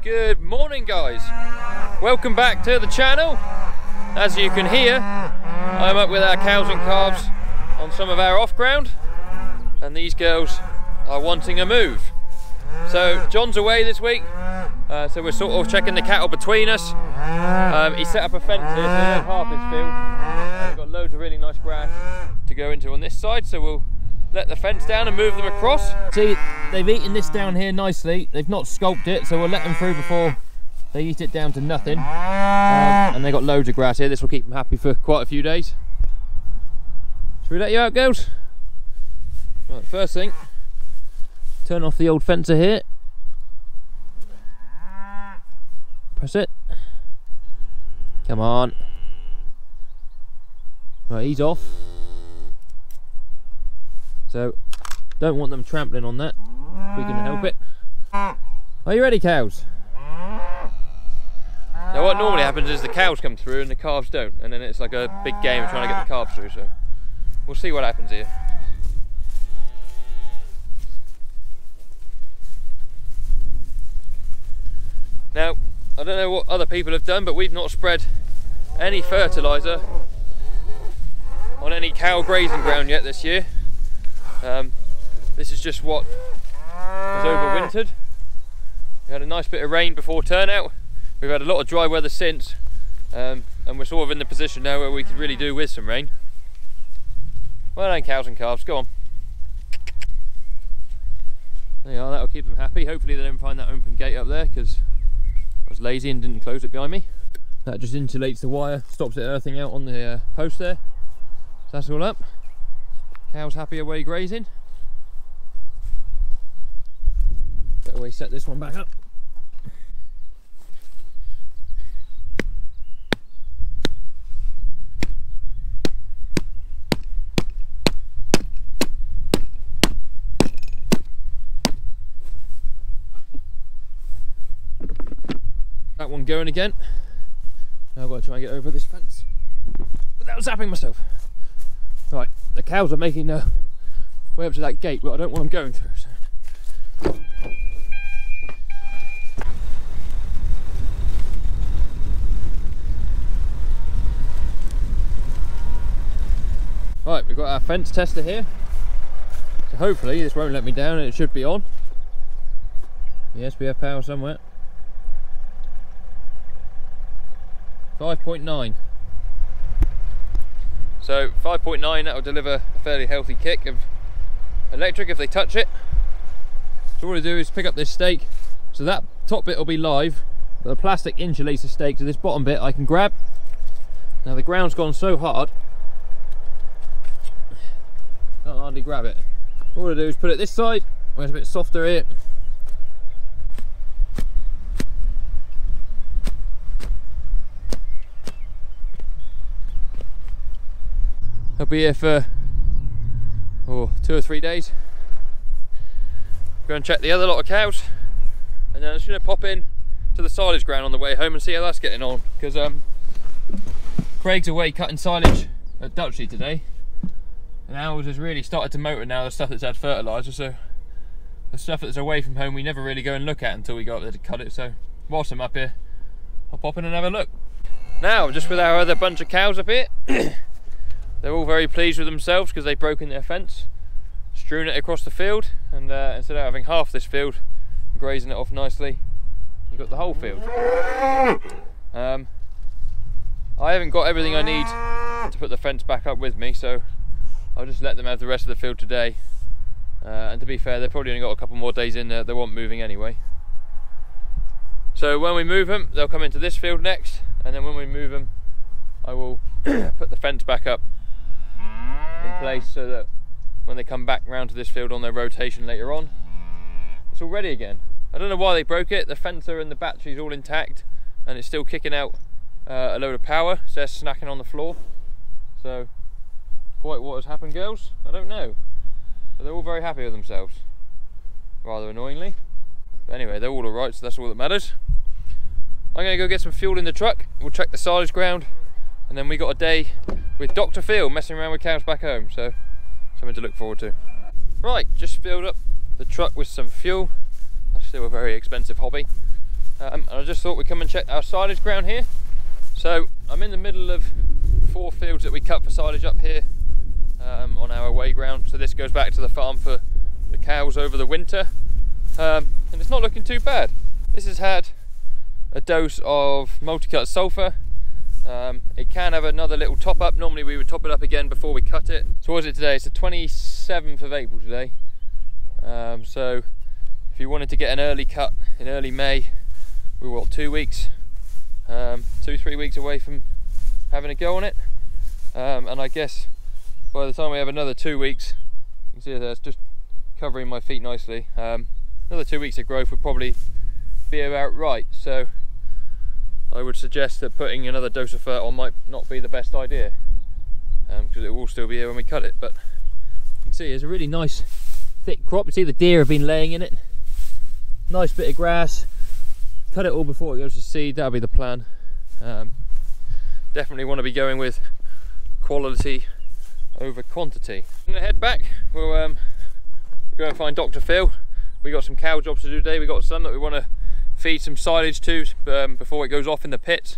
Good morning, guys. Welcome back to the channel. As you can hear, I'm up with our cows and calves on some of our off ground, and these girls are wanting a move. So John's away this week, so we're sort of checking the cattle between us. He set up a fence here, so we have half this field. We've got loads of really nice grass to go into on this side, so we'll let the fence down and move them across. See, they've eaten this down here nicely. They've not sculpted it, so we'll let them through before they eat it down to nothing. And they got loads of grass here. This will keep them happy for quite a few days. Should we let you out, girls? Right, first thing, turn off the old fencer here. Press it. Come on. Right, he's off. So, don't want them trampling on that, if we can help it. Are you ready, cows? Now what normally happens is the cows come through and the calves don't, and then it's like a big game of trying to get the calves through, so we'll see what happens here. Now, I don't know what other people have done, but we've not spread any fertiliser on any cow grazing ground yet this year. This is just what was overwintered. We had a nice bit of rain before turnout. We've had a lot of dry weather since, and we're sort of in the position now where we could really do with some rain. Well done, cows and calves, go on. There you are, that'll keep them happy. Hopefully they don't find that open gate up there, because I was lazy and didn't close it behind me. That just insulates the wire, stops it earthing out on the post there. So that's all up. Cows happy away grazing. Better way set this one back up. That one going again. Now I've got to try and get over this fence without zapping myself. Right, the cows are making their way up to that gate, but I don't want them going through. So. Right, we've got our fence tester here. So hopefully this won't let me down and it should be on. Yes, we have power somewhere. 5.9. So 5.9, that will deliver a fairly healthy kick of electric if they touch it. So all I do is pick up this stake, so that top bit will be live, but the plastic insulates the stake, so this bottom bit I can grab. Now the ground's gone so hard, can't hardly grab it. All I do is put it this side, where it's a bit softer here. I'll be here for 2 or 3 days. Go and check the other lot of cows, and then I'm just going to pop in to the silage ground on the way home and see how that's getting on, because Craig's away cutting silage at Dutchley today, and ours has really started to motor now, the stuff that's had fertiliser, so the stuff that's away from home we never really go and look at until we go up there to cut it. So whilst I'm up here, I'll pop in and have a look. Now, just with our other bunch of cows up here, they're all very pleased with themselves because they've broken their fence, strewn it across the field, and instead of having half this field grazing it off nicely, you've got the whole field. I haven't got everything I need to put the fence back up with me, so I'll just let them have the rest of the field today. And to be fair, they've probably only got a couple more days in there, they want moving anyway. So when we move them, they'll come into this field next, and then when we move them, I will put the fence back up in place so that when they come back round to this field on their rotation later on, it's all ready again. I don't know why they broke it. The fencer and the battery's all intact and it's still kicking out a load of power, so they're snacking on the floor. So quite what has happened, girls, I don't know, but they're all very happy with themselves, rather annoyingly. But anyway, they're all alright, so that's all that matters. I'm going to go get some fuel in the truck, we'll check the silage ground, and then we got a day with Dr. Phil messing around with cows back home, so something to look forward to. Right, just filled up the truck with some fuel. That's still a very expensive hobby. And I just thought we'd come and check our silage ground here. So I'm in the middle of 4 fields that we cut for silage up here on our away ground. So this goes back to the farm for the cows over the winter, and it's not looking too bad. This has had a dose of multi-cut sulphur. It can have another little top up. Normally we would top it up again before we cut it. So what is it today? It's the 27th of April today. So if you wanted to get an early cut in early May, we're what, 2 weeks, 2-3 weeks away from having a go on it. And I guess by the time we have another 2 weeks, you can see that it's just covering my feet nicely. Another 2 weeks of growth would probably be about right. So I would suggest that putting another dose of fert on might not be the best idea, because it will still be here when we cut it. But you can see it's a really nice thick crop. You see the deer have been laying in it. Nice bit of grass. Cut it all before it goes to seed. That'll be the plan. Definitely want to be going with quality over quantity. I'm gonna head back. We'll go and find Dr. Phil. We got some cow jobs to do today. We got some that we want to feed some silage to before it goes off in the pit.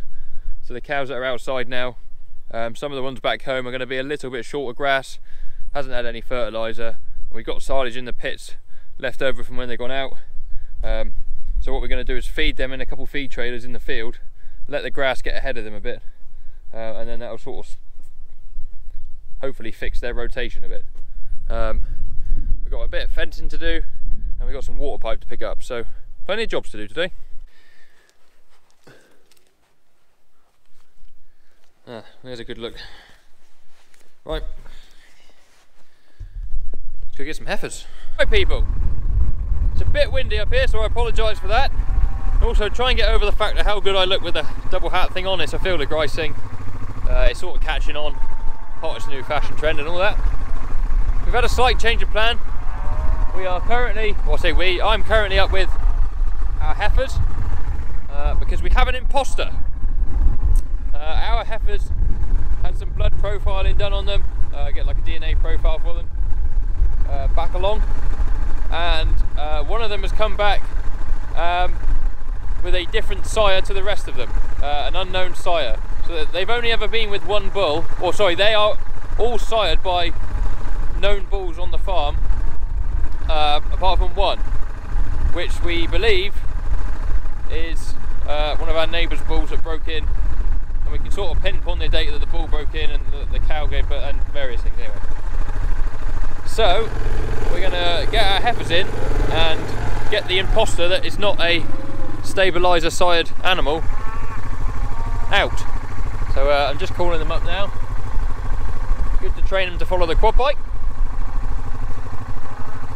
So the cows that are outside now, some of the ones back home are going to be a little bit short of grass, hasn't had any fertiliser. We've got silage in the pits left over from when they've gone out. So what we're going to do is feed them in a couple feed trailers in the field, let the grass get ahead of them a bit, and then that'll sort of hopefully fix their rotation a bit. We've got a bit of fencing to do, and we've got some water pipe to pick up, so plenty of jobs to do today. There's a good look. Right, let's go get some heifers. Right people, it's a bit windy up here, so I apologise for that. Also try and get over the fact of how good I look with the double hat thing on. It's a field of grazing. It's sort of catching on, hottest new fashion trend and all that. We've had a slight change of plan. We are currently, well I say we, I'm currently up with our heifers because we have an imposter. Our heifers had some blood profiling done on them, get like a DNA profile for them back along, and one of them has come back with a different sire to the rest of them, an unknown sire. So that they've only ever been with one bull, or sorry, they are all sired by known bulls on the farm, apart from one, which we believe is one of our neighbour's bulls that broke in, and we can sort of pinpoint the date that the bull broke in and the cow gave birth and various things anyway. So we're going to get our heifers in and get the imposter that is not a stabiliser sired animal out. So I'm just calling them up now. Good to train them to follow the quad bike.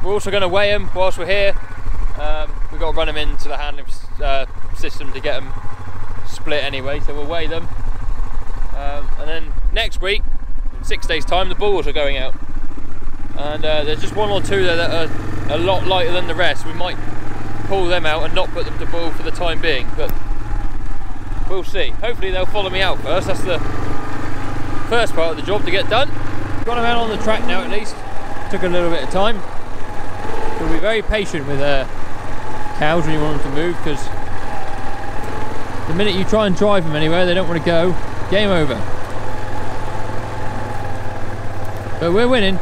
We're also going to weigh them whilst we're here. We've got to run them into the handling system to get them split anyway, so we'll weigh them. And then next week, in 6 days time, the bulls are going out. And there's just one or two there that are a lot lighter than the rest. We might pull them out and not put them to bull for the time being, but we'll see. Hopefully they'll follow me out first. That's the first part of the job to get done. Got them out on the track now at least. Took a little bit of time. We'll be very patient with cows when you want them to move, because the minute you try and drive them anywhere, they don't want to go. Game over. But we're winning.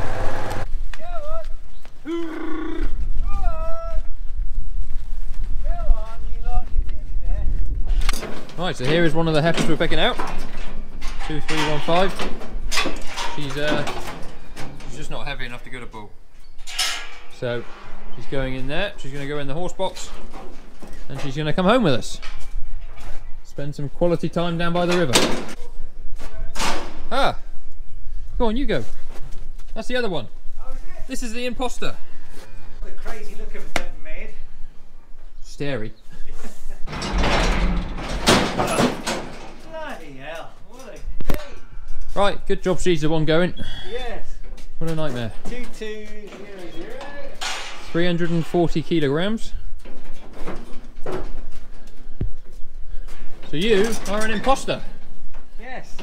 Right, so here is one of the heifers we're picking out. 2315. She's just not heavy enough to go to bull. So she's going in there. She's going to go in the horse box, and she's going to come home with us. Spend some quality time down by the river. Ah, go on, you go. That's the other one. Oh, is it? This is the imposter. The crazy look of them made. Scary. Bloody hell, what a day. Right, good job she's the one going. Yes. What a nightmare. 2200. 340 kilograms. So you are an imposter. Yes.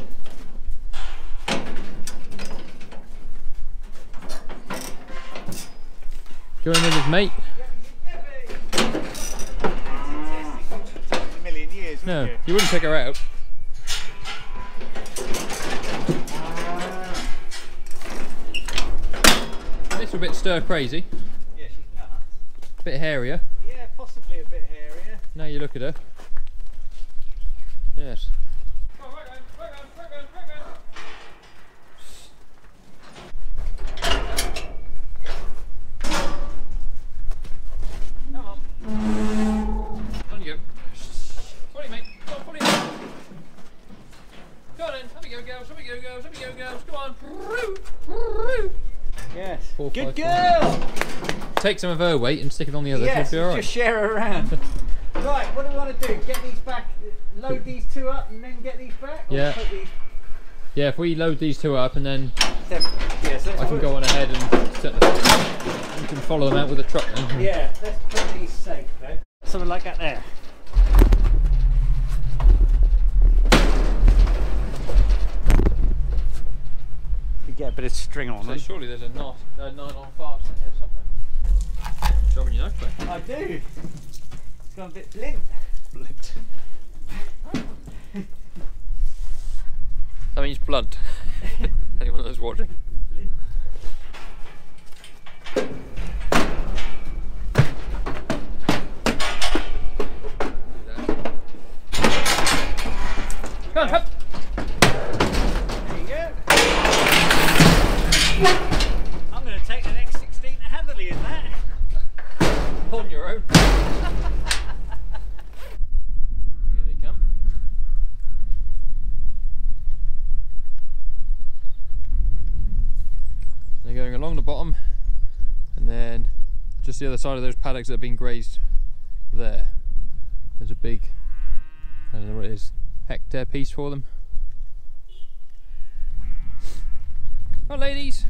Going with his mate. No, Good. you wouldn't pick her out. This a bit stir crazy. Yeah, she's nuts. A bit hairier. Yeah, possibly a bit hairier. Now you look at her. Yes. Come on. On you go. Follow you, mate. Come on, follow you. Go on then. Have a go, girls. Have a go, girls. Have a go, girls. Come on. Yes. 4, Good 5, girl. Take some of her weight and stick it on the other. Yes, She'll be alright. just share her around. Right, what do we want to do? Get these back, load these two up and then get these back? Or Yeah. put these... Yeah, if we load these two up and then Yes, I can go on ahead and set the. You can follow them out with a truck then. Yeah, let's put these safe though. Something like that there. You get a bit of string on So them. surely there's a nylon fast in here somewhere. Shoving your nose back. I do. It's gone a bit blint. Blunt. That means blunt. Anyone that's watching. Come on, hop. There you go. I'm going to take an X16 to Hatherley in that. On your own. Here they come. They're going along the bottom and then just the other side of those paddocks that have been grazed there. There's a big, I don't know what it is, hectare piece for them. Oh ladies!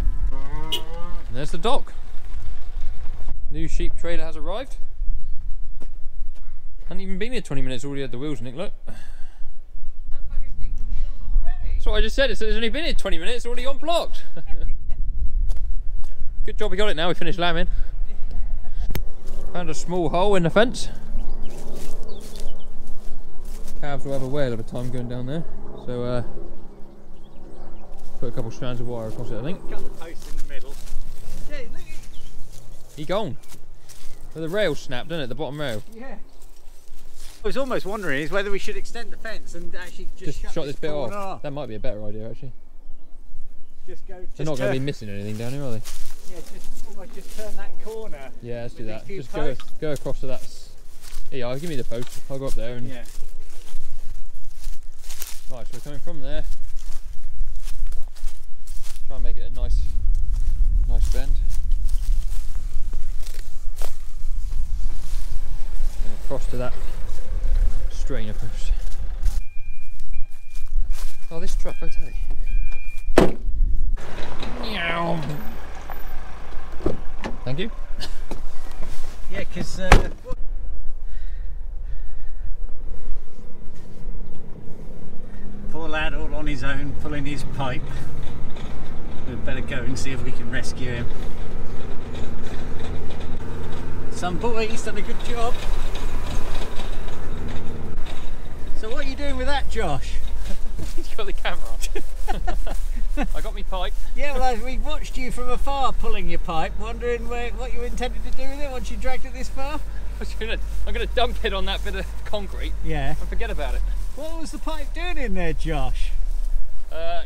And there's the dock. New sheep trailer has arrived. Hadn't even been here 20 minutes, already had the wheels, Nick, look. That's what I just said, it's only been here 20 minutes, already on blocked. Good job we got it now, we finished lambing. Found a small hole in the fence. Calves will have a whale of a time going down there. So put a couple strands of wire across it, I think. Cut the post in the middle. Hey, look. He gone. Well, the rail snapped, didn't it? The bottom rail. Yeah. I was almost wondering is whether we should extend the fence and actually just Shut this bit corner off. That might be a better idea, actually. Just go. They're not going to be missing anything down here, are they? Yeah, just turn that corner. Yeah, let's do with that. these Just few go across to that. Yeah, I'll give me the post. I'll go up there and. Yeah. Right, so we're coming from there. Try and make it a nice bend. And across to that strainer post. Oh, this truck, I tell you. Meow. Thank you. Yeah, because poor lad all on his own pulling his pipe. We'd better go and see if we can rescue him. Some boy, he's done a good job. So what are you doing with that, Josh? He's got the camera on. I got me pipe. Yeah, well, we watched you from afar pulling your pipe, wondering what you intended to do with it once you dragged it this far. I'm gonna dump it on that bit of concrete. Yeah. And forget about it. What was the pipe doing in there, Josh?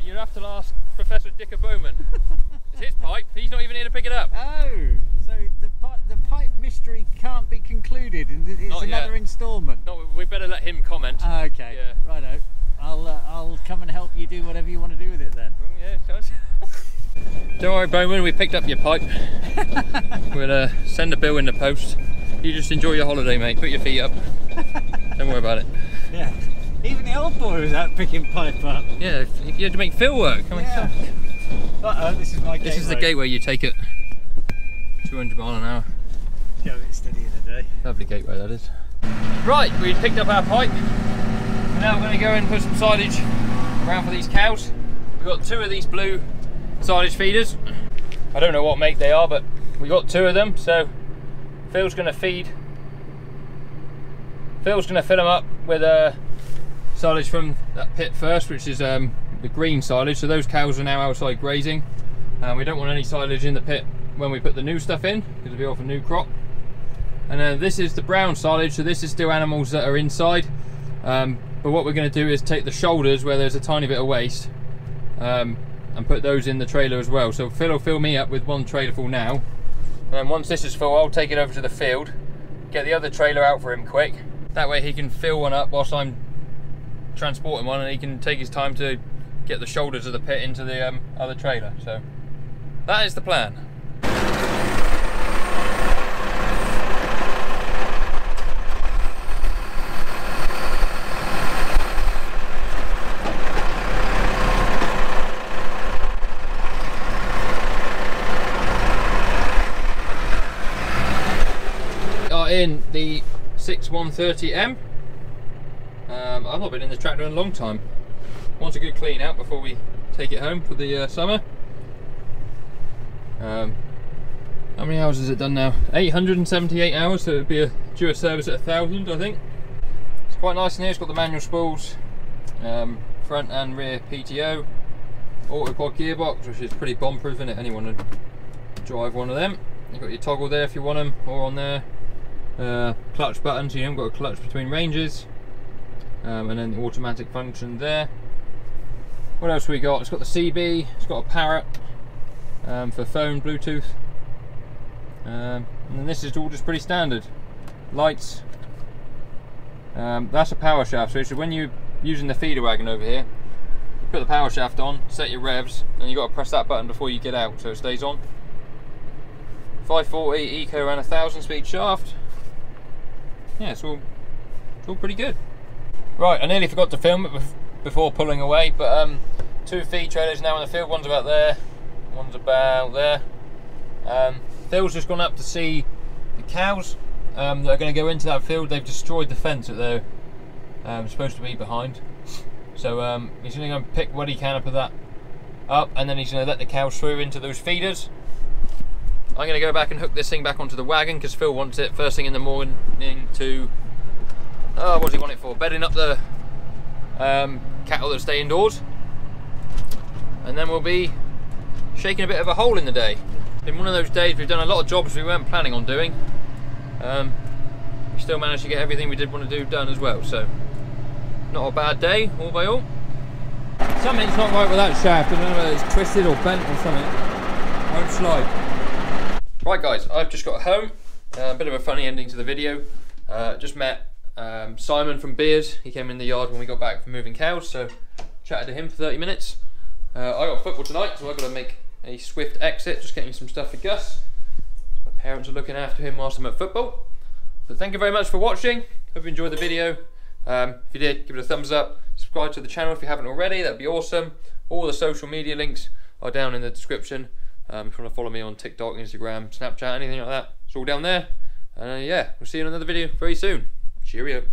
You'll have to ask Professor Dicker Bowman. It's his pipe. He's not even here to pick it up. Oh, so the pipe mystery can't be concluded, and it's Not another yet. instalment. No, we better let him comment. Okay. Yeah. Righto. I'll come and help you do whatever you want to do with it then. Yeah, don't worry, Bowman. We picked up your pipe. We'll send the bill in the post. You just enjoy your holiday, mate. Put your feet up. Don't worry about it. Yeah. Even the old boy was out picking pipe up. Yeah, you had to make fill work. I mean, Yeah. Uh-oh, this is my gateway. this is the gateway you take at 200 mile an hour. Go a bit steadier today. Lovely gateway that is. Right, we picked up our pipe. Now we're going to go and put some silage around for these cows. We've got 2 of these blue silage feeders. I don't know what make they are, but we got 2 of them. So Phil's going to fill them up with silage from that pit first, which is the green silage. So those cows are now outside grazing. We don't want any silage in the pit when we put the new stuff in, because it'll be off a new crop. And then this is the brown silage, so this is still animals that are inside. But what we're going to do is take the shoulders where there's a tiny bit of waste and put those in the trailer as well. So Phil will fill me up with 1 trailer full now, and once this is full I'll take it over to the field, get the other trailer out for him quick. That way he can fill one up whilst I'm transporting one, and he can take his time to get the shoulders of the pit into the other trailer. So that is the plan. In the 6130M. I've not been in the tractor in a long time. Want a good clean out before we take it home for the summer. How many hours has it done now? 878 hours, so it would be due a service at 1000, I think. It's quite nice in here. It's got the manual spools, front and rear PTO, autopod gearbox, which is pretty bomb proof, isn't it? Anyone would drive one of them. You've got your toggle there if you want them, or on there. Clutch button, so you haven't got a clutch between ranges, and then the automatic function there. What else we got? It's got the CB, it's got a parrot for phone, Bluetooth, and then this is all just pretty standard. Lights, that's a power shaft, so when you're using the feeder wagon over here, you put the power shaft on, set your revs, and you've got to press that button before you get out so it stays on. 540 eco around 1000 speed shaft. Yeah, it's all pretty good. Right, I nearly forgot to film it before pulling away, but 2 feed trailers now in the field. One's about there, one's about there. Phil's just gone up to see the cows that are going to go into that field. They've destroyed the fence that they're supposed to be behind. So he's going to go and pick what he can up of that up, and then he's going to let the cows through into those feeders. I'm going to go back and hook this thing back onto the wagon because Phil wants it first thing in the morning to, what does he want it for? Bedding up the cattle that stay indoors. And then we'll be shaking a bit of a hole in the day. It's been one of those days we've done a lot of jobs we weren't planning on doing. We still managed to get everything we did want to do done as well, so not a bad day all by all. Something's not right with that shaft. I don't know whether it's twisted or bent or something. It won't slide. Right guys, I've just got home. A bit of a funny ending to the video. Just met Simon from Beers. He came in the yard when we got back from moving cows, so chatted to him for 30 minutes. I got football tonight, so I've got to make a swift exit, just getting some stuff for Gus. My parents are looking after him whilst I'm at football. But thank you very much for watching. Hope you enjoyed the video. If you did, give it a thumbs up. Subscribe to the channel if you haven't already, that'd be awesome. All the social media links are down in the description. If you want to follow me on TikTok, Instagram, Snapchat, anything like that, it's all down there. And yeah, we'll see you in another video very soon. Cheerio.